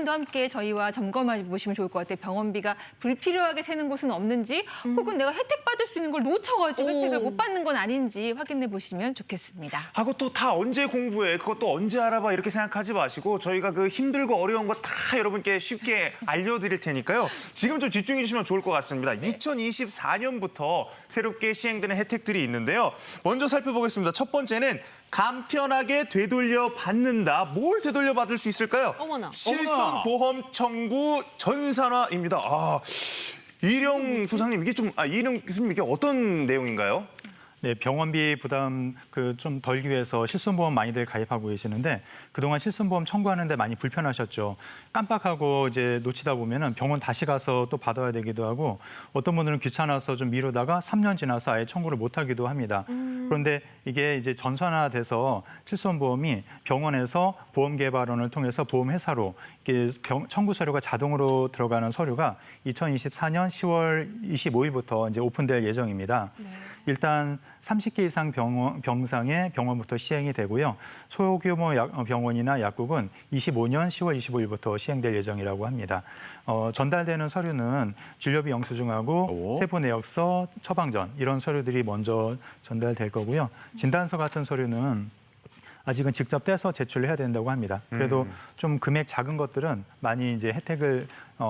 시간도 함께 저희와 점검해 보시면 좋을 것 같아요. 병원비가 불필요하게 새는 곳은 없는지 혹은 내가 혜택 받을 수 있는 걸 놓쳐가지고 혜택을 못 받는 건 아닌지 확인해 보시면 좋겠습니다. 하고 또 다 언제 공부해, 그것도 언제 알아봐 이렇게 생각하지 마시고 저희가 그 힘들고 어려운 거 다 여러분께 쉽게 알려드릴 테니까요. 지금 좀 집중해 주시면 좋을 것 같습니다. 2024년부터 새롭게 시행되는 혜택들이 있는데요. 먼저 살펴보겠습니다. 첫 번째는 간편하게 되돌려 받는다. 뭘 되돌려 받을 수 있을까요? 어머나. 실손보험 청구 전산화입니다. 이령 소장님, 이령 교수님, 이게 어떤 내용인가요? 네, 병원비 부담 좀 덜기 위해서 실손보험 많이들 가입하고 계시는데 그동안 실손보험 청구하는데 많이 불편하셨죠. 깜빡하고 이제 놓치다 보면은 병원 다시 가서 또 받아야 되기도 하고 어떤 분들은 귀찮아서 좀 미루다가 3년 지나서 아예 청구를 못 하기도 합니다. 그런데 이게 이제 전산화돼서 실손보험이 병원에서 보험개발원을 통해서 보험회사로 이게 청구 서류가 자동으로 들어가는 서류가 2024년 10월 25일부터 이제 오픈될 예정입니다. 일단 30개 이상 병상의 병원부터 시행이 되고요. 소규모 병원이나 약국은 25년 10월 25일부터 시행될 예정이라고 합니다. 전달되는 서류는 진료비 영수증하고 세부 내역서, 처방전 이런 서류들이 먼저 전달될 거고요. 진단서 같은 서류는 아직은 직접 떼서 제출을 해야 된다고 합니다. 그래도 좀 금액 작은 것들은 많이 이제 혜택을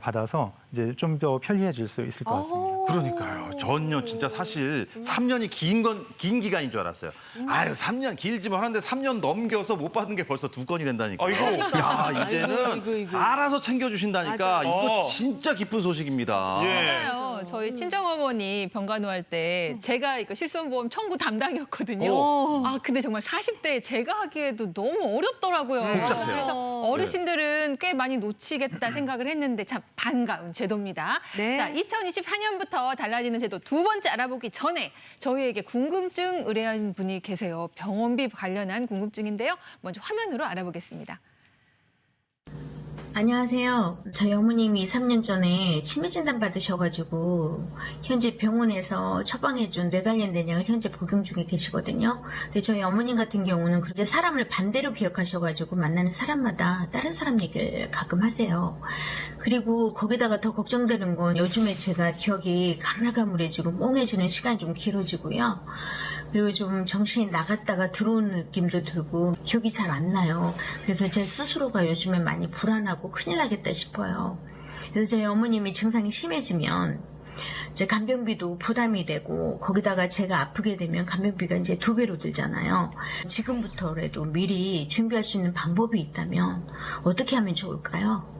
받아서 이제 좀 더 편리해질 수 있을 것 같습니다. 그러니까요. 전요 진짜 사실 3년이 긴 기간인 줄 알았어요. 아유, 3년 길지만 하는데 3년 넘겨서 못 받은 게 벌써 2건이 된다니까. 아이고. 야, 이제는 아이고. 알아서 챙겨주신다니까. 맞아. 이거 진짜 기쁜 소식입니다. 맞아요. 저희 친정어머니 병간호할 때 제가 이거 실손보험 청구 담당이었거든요. 근데 정말 40대에 제가 하기에도 너무 어렵더라고요. 복잡해요. 그래서 어르신들은 꽤 많이 놓치겠다 생각을 했는데 참 반가운 제도입니다. 네. 자, 2024년부터 달라지는 제도 두 번째 알아보기 전에 저희에게 궁금증 의뢰한 분이 계세요. 병원비 관련한 궁금증인데요. 먼저 화면으로 알아보겠습니다. 안녕하세요. 저희 어머님이 3년 전에 치매 진단 받으셔가지고 현재 병원에서 처방해준 뇌관련 내약을 현재 복용 중에 계시거든요. 근데 저희 어머님 같은 경우는 이제 사람을 반대로 기억하셔가지고 만나는 사람마다 다른 사람 얘기를 가끔 하세요. 그리고 거기다가 더 걱정되는 건 요즘에 제가 기억이 가물가물해지고 몽해지는 시간이 좀 길어지고요. 그리고 좀 정신이 나갔다가 들어오는 느낌도 들고 기억이 잘 안 나요. 그래서 제 스스로가 요즘에 많이 불안하고 큰일 나겠다 싶어요. 그래서 저희 어머님이 증상이 심해지면 이제 간병비도 부담이 되고 거기다가 제가 아프게 되면 간병비가 이제 2배로 들잖아요. 지금부터라도 미리 준비할 수 있는 방법이 있다면 어떻게 하면 좋을까요?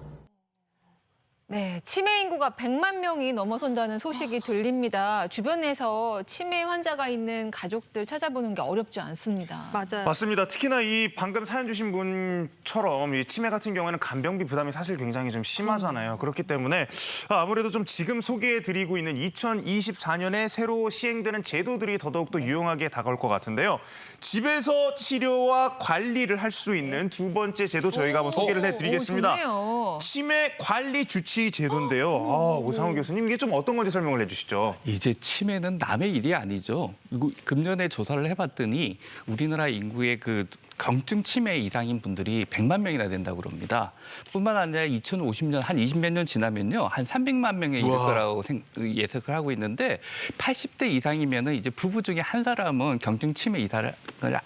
네, 치매 인구가 100만 명이 넘어선다는 소식이 들립니다. 주변에서 치매 환자가 있는 가족들 찾아보는 게 어렵지 않습니다. 맞아요. 맞습니다. 특히나 이 방금 사연 주신 분처럼 이 치매 같은 경우에는 간병비 부담이 사실 굉장히 좀 심하잖아요. 그렇기 때문에 아무래도 좀 지금 소개해드리고 있는 2024년에 새로 시행되는 제도들이 더더욱 더 유용하게 다가올 것 같은데요. 집에서 치료와 관리를 할 수 있는 두 번째 제도 저희가 한번 소개를 해드리겠습니다. 좋네요. 치매 관리 주치 제도인데요. 오상훈 교수님, 이게 좀 어떤 건지 설명을 해주시죠. 이제 치매는 남의 일이 아니죠. 그리고 금년에 조사를 해봤더니 우리나라 인구의 경증 치매 이상인 분들이 100만 명이나 된다고 그럽니다. 뿐만 아니라 2050년 한 20몇 년 지나면요. 한 300만 명에 이를 거라고 예측을 하고 있는데 80대 이상이면은 이제 부부 중에 한 사람은 경증 치매 이상을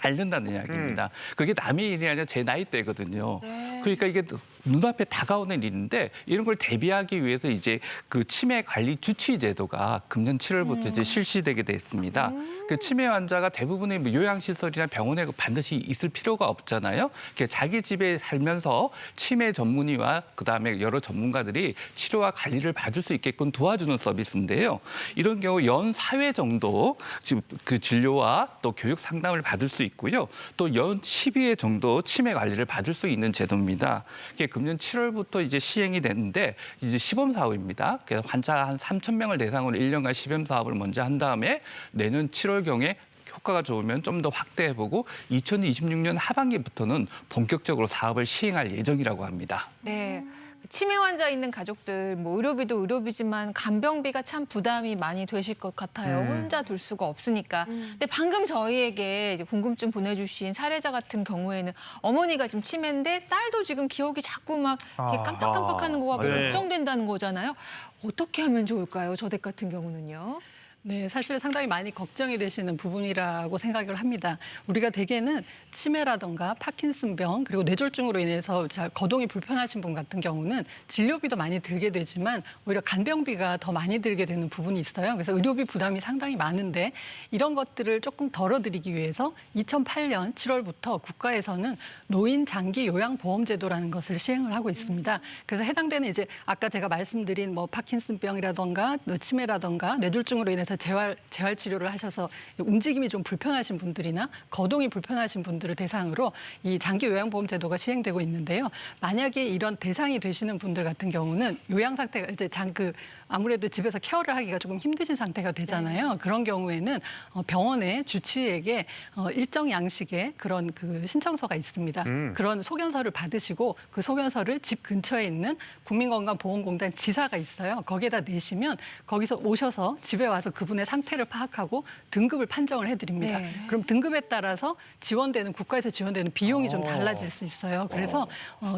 앓는다는 이야기입니다. 그게 남의 일이 아니라 제 나이대거든요. 그러니까 이게 눈앞에 다가오는 일인데 이런 걸 대비하기 위해서 이제 치매 관리 주치 제도가 금년 7월부터 이제 실시되게 됐습니다. 치매 환자가 대부분의 요양시설이나 병원에 반드시 있을 필요가 없잖아요. 자기 집에 살면서 치매 전문의와 그다음에 여러 전문가들이 치료와 관리를 받을 수 있게끔 도와주는 서비스인데요. 이런 경우 연 4회 정도 진료와 또 교육 상담을 받을 수 있고요. 또 연 12회 정도 치매 관리를 받을 수 있는 제도입니다. 금년 7월부터 이제 시행이 됐는데 이제 시범 사업입니다. 그래서 환자 한 3,000명을 대상으로 1년간 시범 사업을 먼저 한 다음에 내년 7월경에 효과가 좋으면 좀 더 확대해보고 2026년 하반기부터는 본격적으로 사업을 시행할 예정이라고 합니다. 네. 치매 환자 있는 가족들, 뭐 의료비도 의료비지만 간병비가 참 부담이 많이 되실 것 같아요. 혼자 둘 수가 없으니까. 근데 방금 저희에게 이제 궁금증 보내주신 사례자 같은 경우에는 어머니가 지금 치매인데 딸도 지금 기억이 자꾸 막 이렇게 깜빡깜빡하는 거가 네. 걱정된다는 거잖아요. 어떻게 하면 좋을까요? 저댁 같은 경우는요. 네, 사실 상당히 많이 걱정이 되시는 부분이라고 생각을 합니다. 우리가 대개는 치매라든가 파킨슨병 그리고 뇌졸중으로 인해서 거동이 불편하신 분 같은 경우는 진료비도 많이 들게 되지만 오히려 간병비가 더 많이 들게 되는 부분이 있어요. 그래서 의료비 부담이 상당히 많은데 이런 것들을 조금 덜어드리기 위해서 2008년 7월부터 국가에서는 노인 장기 요양보험제도라는 것을 시행을 하고 있습니다. 그래서 해당되는 이제 아까 제가 말씀드린 뭐 파킨슨병이라든가 치매라든가 뇌졸중으로 인해서 재활 치료를 하셔서 움직임이 좀 불편하신 분들이나 거동이 불편하신 분들을 대상으로 이 장기 요양보험 제도가 시행되고 있는데요. 만약에 이런 대상이 되시는 분들 같은 경우는 요양 상태가 이제 아무래도 집에서 케어를 하기가 조금 힘드신 상태가 되잖아요. 그런 경우에는 병원의 주치의에게 일정 양식의 그런 그 신청서가 있습니다. 그런 소견서를 받으시고 그 소견서를 집 근처에 있는 국민건강보험공단 지사가 있어요. 거기에다 내시면 거기서 오셔서 집에 와서 그분의 상태를 파악하고 등급을 판정을 해드립니다. 네. 그럼 등급에 따라서 국가에서 지원되는 비용이 좀 달라질 수 있어요. 그래서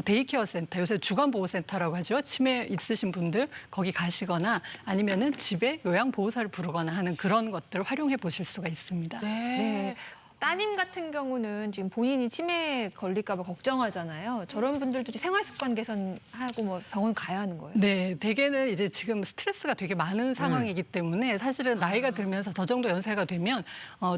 데이케어 센터, 요새 주간보호센터라고 하죠. 치매 있으신 분들 거기 가시거나 아니면은 집에 요양보호사를 부르거나 하는 그런 것들을 활용해 보실 수가 있습니다. 네. 따님 같은 경우는 지금 본인이 치매에 걸릴까 봐 걱정하잖아요. 저런 분들도 생활 습관 개선하고 뭐 병원 가야 하는 거예요. 네, 대개는 이제 지금 스트레스가 되게 많은 상황이기 때문에 사실은 나이가 들면서 저 정도 연세가 되면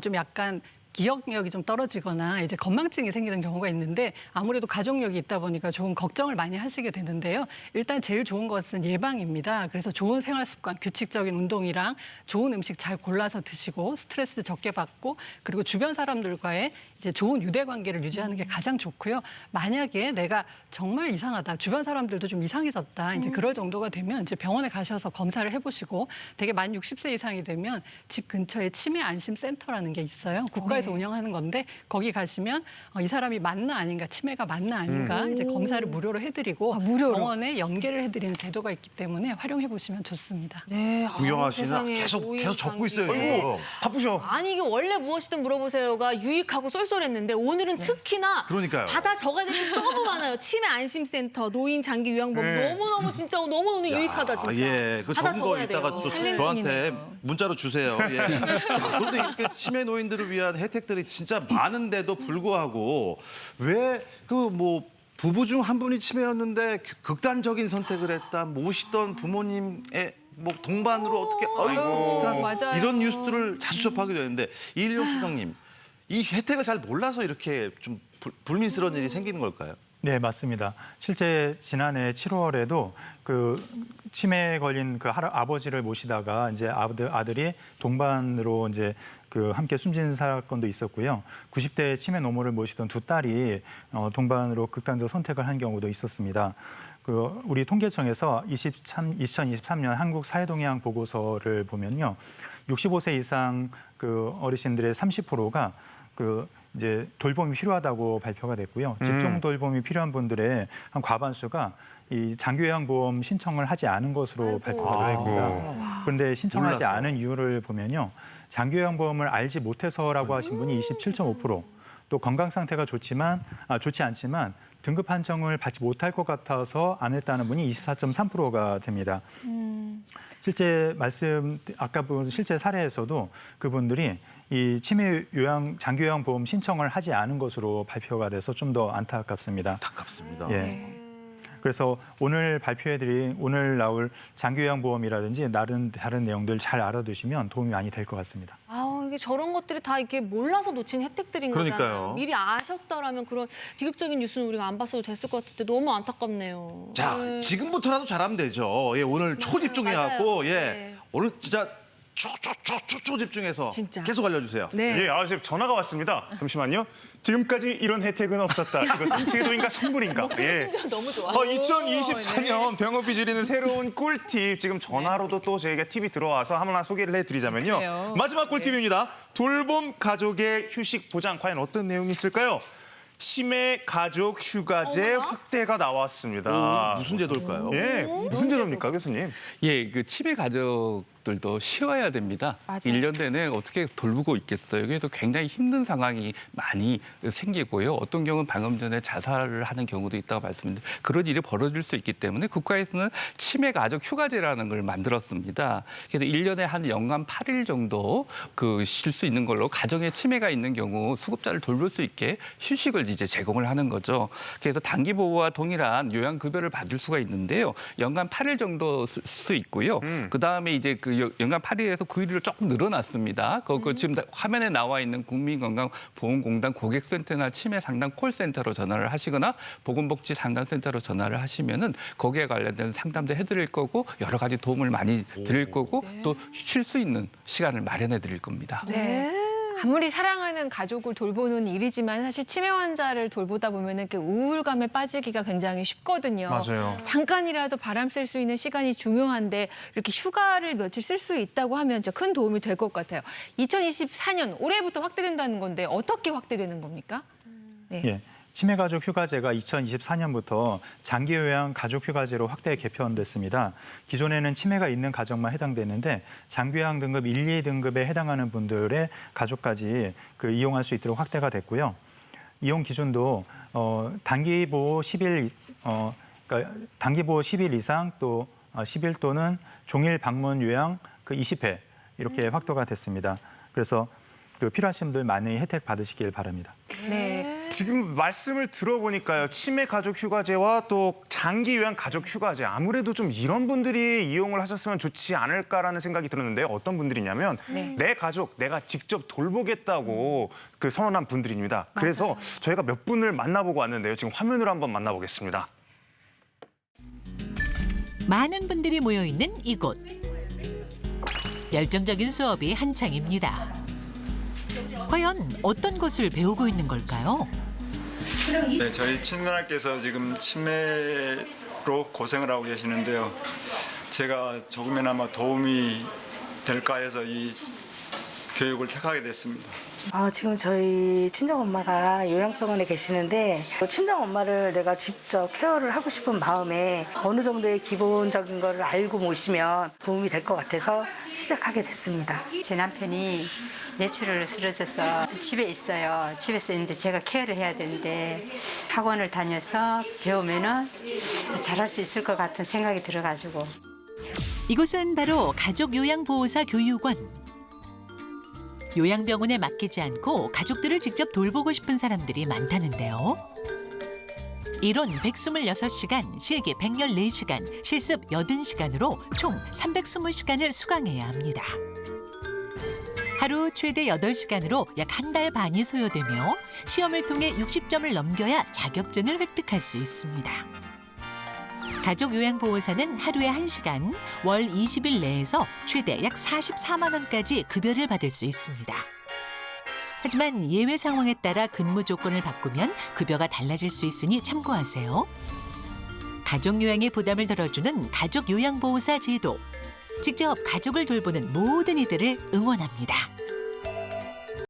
좀 약간 기억력이 좀 떨어지거나 이제 건망증이 생기는 경우가 있는데 아무래도 가족력이 있다 보니까 조금 걱정을 많이 하시게 되는데요. 일단 제일 좋은 것은 예방입니다. 그래서 좋은 생활 습관, 규칙적인 운동이랑 좋은 음식 잘 골라서 드시고 스트레스 적게 받고 그리고 주변 사람들과의 이제 좋은 유대 관계를 유지하는 게 가장 좋고요. 만약에 내가 정말 이상하다, 주변 사람들도 좀 이상해졌다, 이제 그럴 정도가 되면 이제 병원에 가셔서 검사를 해보시고 되게 만 60세 이상이 되면 집 근처에 치매 안심 센터라는 게 있어요. 국가에서 운영하는 건데 거기 가시면 이 사람이 맞나 아닌가, 치매가 맞나 아닌가 이제 검사를 무료로 해드리고 무료로. 병원에 연계를 해드리는 제도가 있기 때문에 활용해 보시면 좋습니다. 네. 김경아 아우, 씨는 세상에, 계속 노인 적고 있어요. 장기. 지금. 바쁘셔. 아니 이게 원래 무엇이든 물어보세요가 유익하고 쏠쏠했는데 오늘은 특히나 그러니까요. 받아 적어야 되는 게 너무 많아요. 치매 안심센터, 노인 장기 요양보험 너무너무 진짜 너무 오늘 유익하다 진짜. 예, 그 받아 적은 거 적어야 이따가 돼요. 또 살릴 저한테 뿐이네요. 문자로 주세요. 예. 야, 그런데 이렇게 치매 노인들을 위한 혜택들이 진짜 많은데도 불구하고 왜 그 뭐 부부 중 한 분이 치매였는데 극단적인 선택을 했다. 모시던 부모님의 뭐 동반으로 어떻게 아이고 맞아요. 이런 뉴스들을 자주 접하게 되는데 이일용 수석님 이 혜택을 잘 몰라서 이렇게 좀 불민스러운 일이 생기는 걸까요? 네, 맞습니다. 실제 지난해 7월에도 그 치매에 걸린 그 아버지를 모시다가 이제 아들이 동반으로 이제 그 함께 숨진 사건도 있었고요. 90대 치매 노모를 모시던 두 딸이 동반으로 극단적 선택을 한 경우도 있었습니다. 그 우리 통계청에서 2023년 한국 사회동향 보고서를 보면요. 65세 이상 그 어르신들의 30%가 그 이제 돌봄이 필요하다고 발표가 됐고요. 집중 돌봄이 필요한 분들의 한 과반수가 이 장기요양보험 신청을 하지 않은 것으로 발표가 됐습니다. 그런데 신청하지 몰라서. 않은 이유를 보면요. 장기요양보험을 알지 못해서라고 하신 분이 27.5%, 또 건강 상태가 좋지 않지만 등급 판정을 받지 못할 것 같아서 안 했다는 분이 24.3%가 됩니다. 실제 아까 본 실제 사례에서도 그분들이 이 치매 장기요양보험 신청을 하지 않은 것으로 발표가 돼서 좀 더 안타깝습니다. 안타깝습니다. 예. 그래서 오늘 오늘 나올 장기요양보험이라든지 다른 내용들 잘 알아두시면 도움이 많이 될 것 같습니다. 아우 이게 저런 것들이 다 이렇게 몰라서 놓친 혜택들인 거잖아요. 그러니까요. 미리 아셨다라면 그런 비극적인 뉴스는 우리가 안 봤어도 됐을 것 같은데 너무 안타깝네요. 자, 네. 지금부터라도 잘하면 되죠. 예, 오늘 초집중해갖고 맞아요. 예, 네. 오늘 진짜 초집중해서 진짜. 계속 알려주세요. 네. 예, 지금 전화가 왔습니다. 잠시만요. 지금까지 이런 혜택은 없었다. 이것은 제도인가 선물인가? 예. 진짜 너무 좋아. 2024년 병원비 줄이는 새로운 꿀팁. 지금 전화로도 또 저희가 팁이 들어와서 하나 소개를 해드리자면요. 그래요. 마지막 꿀팁입니다. 돌봄 가족의 휴식 보장. 과연 어떤 내용이 있을까요? 치매 가족 휴가제 확대가 나왔습니다. 무슨 제도일까요? 예, 무슨 제도입니까, 교수님? 예, 그 치매 가족들도 쉬어야 됩니다. 맞아요. 1년 내내 어떻게 돌보고 있겠어요. 그래서 굉장히 힘든 상황이 많이 생기고요. 어떤 경우는 방금 전에 자살을 하는 경우도 있다고 말씀드렸는데 그런 일이 벌어질 수 있기 때문에 국가에서는 치매 가족 휴가제라는 걸 만들었습니다. 그래서 1년에 한 연간 8일 정도 쉴 수 있는 걸로 가정에 치매가 있는 경우 수급자를 돌볼 수 있게 휴식을 이제 제공을 하는 거죠. 그래서 단기 보호와 동일한 요양급여를 받을 수가 있는데요. 연간 8일 정도 쓸 수 있고요. 그다음에 이제 그 연간 8일에서 9일로 조금 늘어났습니다. 지금 화면에 나와 있는 국민건강보험공단 고객센터나 치매 상담 콜센터로 전화를 하시거나 보건복지 상담센터로 전화를 하시면은 거기에 관련된 상담도 해드릴 거고 여러 가지 도움을 많이 드릴 거고 또 쉴 수 있는 시간을 마련해 드릴 겁니다. 네. 아무리 사랑하는 가족을 돌보는 일이지만 사실 치매 환자를 돌보다 보면은 그 우울감에 빠지기가 굉장히 쉽거든요. 맞아요. 잠깐이라도 바람 쐴 수 있는 시간이 중요한데 이렇게 휴가를 며칠 쓸 수 있다고 하면 진짜 큰 도움이 될 것 같아요. 2024년 올해부터 확대된다는 건데 어떻게 확대되는 겁니까? 네. 예. 치매 가족 휴가제가 2024년부터 장기 요양 가족 휴가제로 확대 개편됐습니다. 기존에는 치매가 있는 가정만 해당되는데 장기 요양 등급 1, 2등급에 해당하는 분들의 가족까지 이용할 수 있도록 확대가 됐고요. 이용 기준도 단기 보호 10일 그러니까 단기 보호 10일 이상 또 10일 또는 종일 방문 요양 20회 이렇게 확대가 됐습니다. 그래서 필요하신 분들 많이 혜택 받으시길 바랍니다. 네. 지금 말씀을 들어보니까요. 치매 가족 휴가제와 또 장기 요양 가족 휴가제 아무래도 좀 이런 분들이 이용을 하셨으면 좋지 않을까라는 생각이 들었는데요. 어떤 분들이냐면 내 가족 내가 직접 돌보겠다고 선언한 분들입니다. 그래서 저희가 몇 분을 만나보고 왔는데요. 지금 화면으로 한번 만나보겠습니다. 많은 분들이 모여 있는 이곳. 열정적인 수업이 한창입니다. 과연 어떤 것을 배우고 있는 걸까요? 네, 저희 친누나께서 지금 치매로 고생을 하고 계시는데요. 제가 조금이나마 도움이 될까 해서 이 교육을 택하게 됐습니다. 지금 저희 친정엄마가 요양병원에 계시는데 친정엄마를 내가 직접 케어를 하고 싶은 마음에 어느 정도의 기본적인 거를 알고 모시면 도움이 될 것 같아서 시작하게 됐습니다. 제 남편이 뇌출혈로 쓰러져서 집에 있어요. 집에서 있는데 제가 케어를 해야 되는데 학원을 다녀서 배우면은 잘할 수 있을 것 같은 생각이 들어가지고. 이곳은 바로 가족요양보호사 교육원. 요양병원에 맡기지 않고 가족들을 직접 돌보고 싶은 사람들이 많다는데요. 이론 126시간, 실기 114시간, 실습 80시간으로 총 320시간을 수강해야 합니다. 하루 최대 8시간으로 약 한 달 반이 소요되며 시험을 통해 60점을 넘겨야 자격증을 획득할 수 있습니다. 가족요양보호사는 하루에 1시간, 월 20일 내에서 최대 약 44만 원까지 급여를 받을 수 있습니다. 하지만 예외 상황에 따라 근무 조건을 바꾸면 급여가 달라질 수 있으니 참고하세요. 가족요양의 부담을 덜어주는 가족요양보호사 제도. 직접 가족을 돌보는 모든 이들을 응원합니다.